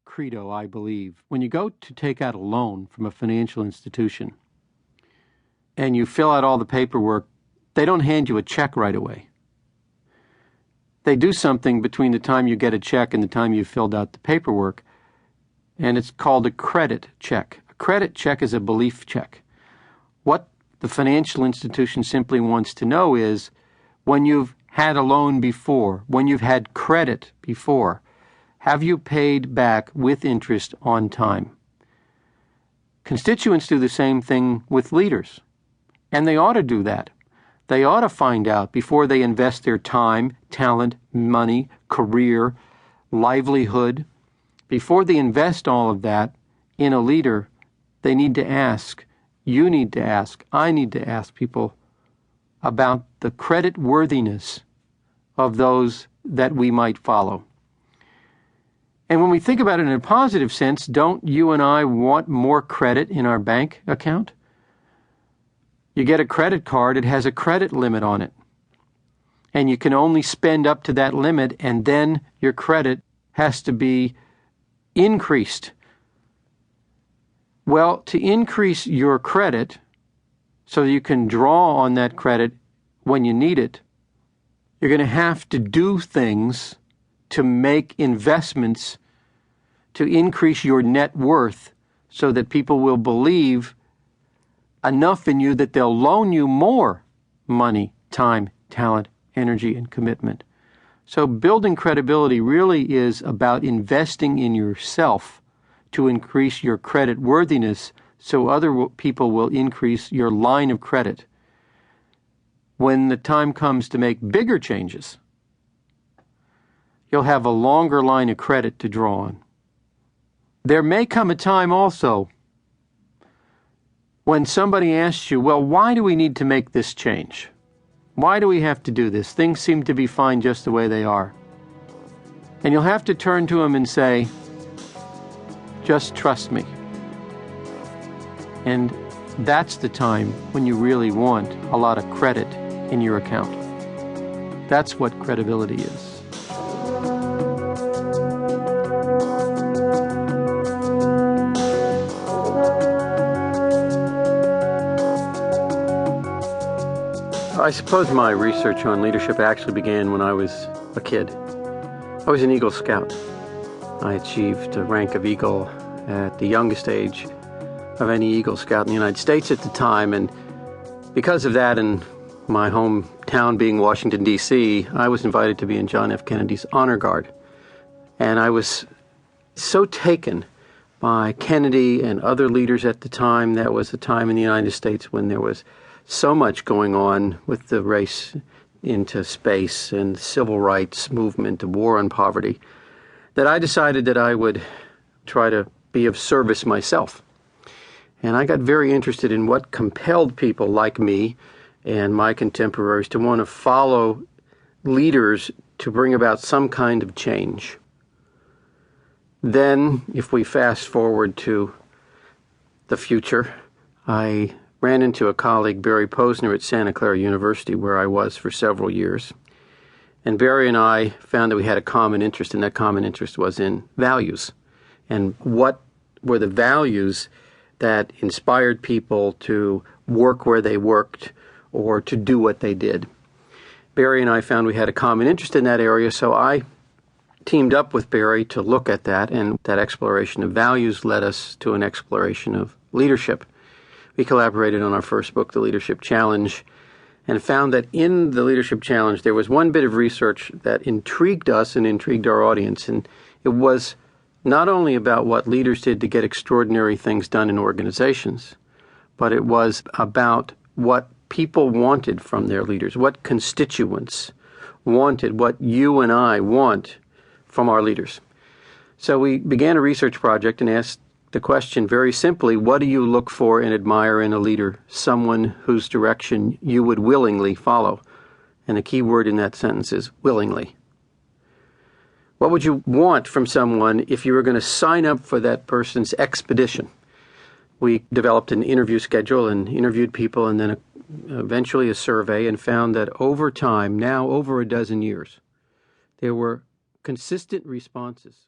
credo, I believe. When you go to take out a loan from a financial institution and you fill out all the paperwork, they don't hand you a check right away. They do something between the time you get a check and the time you filled out the paperwork, and it's called a credit check. A credit check is a belief check. What the financial institution simply wants to know is, when you've had a loan before, when you've had credit before, have you paid back with interest on time? Constituents do the same thing with leaders, and they ought to do that. They ought to find out before they invest their time, talent, money, career, livelihood. Before they invest all of that in a leader, they need to ask, you need to ask, I need to ask people about the credit worthiness of those that we might follow. And when we think about it in a positive sense, don't you and I want more credit in our bank account? You get a credit card, it has a credit limit on it. And you can only spend up to that limit, and then your credit has to be increased. Well, to increase your credit so you can draw on that credit when you need it, you're going to have to do things to make investments to increase your net worth so that people will believe enough in you that they'll loan you more money, time, talent, energy, and commitment. So building credibility really is about investing in yourself to increase your credit worthiness so other people will increase your line of credit. When the time comes to make bigger changes, you'll have a longer line of credit to draw on. There may come a time also when somebody asks you, well, why do we need to make this change? Why do we have to do this? Things seem to be fine just the way they are. And you'll have to turn to them and say, just trust me. And that's the time when you really want a lot of credit in your account. That's what credibility is. I suppose my research on leadership actually began when I was a kid. I was an Eagle Scout. I achieved the rank of Eagle at the youngest age of any Eagle Scout in the United States at the time, and because of that, and my hometown being Washington, D.C., I was invited to be in John F. Kennedy's Honor Guard. And I was so taken by Kennedy and other leaders at the time. That was a time in the United States when there was so much going on with the race into space and the civil rights movement, the war on poverty, that I decided that I would try to be of service myself. And I got very interested in what compelled people like me and my contemporaries to want to follow leaders to bring about some kind of change. Then, if we fast forward to the future, I ran into a colleague, Barry Posner, at Santa Clara University, where I was for several years. And Barry and I found that we had a common interest, and that common interest was in values. And what were the values that inspired people to work where they worked or to do what they did? Barry and I found we had a common interest in that area, so I teamed up with Barry to look at that, and that exploration of values led us to an exploration of leadership. We collaborated on our first book, The Leadership Challenge, and found that in The Leadership Challenge there was one bit of research that intrigued us and intrigued our audience, and it was not only about what leaders did to get extraordinary things done in organizations, but it was about what people wanted from their leaders, what constituents wanted, what you and I want from our leaders. So we began a research project and asked the question very simply, what do you look for and admire in a leader? Someone whose direction you would willingly follow. And the key word in that sentence is willingly. What would you want from someone if you were going to sign up for that person's expedition? We developed an interview schedule and interviewed people, and then eventually a survey, and found that over time, now over a dozen years, there were consistent responses.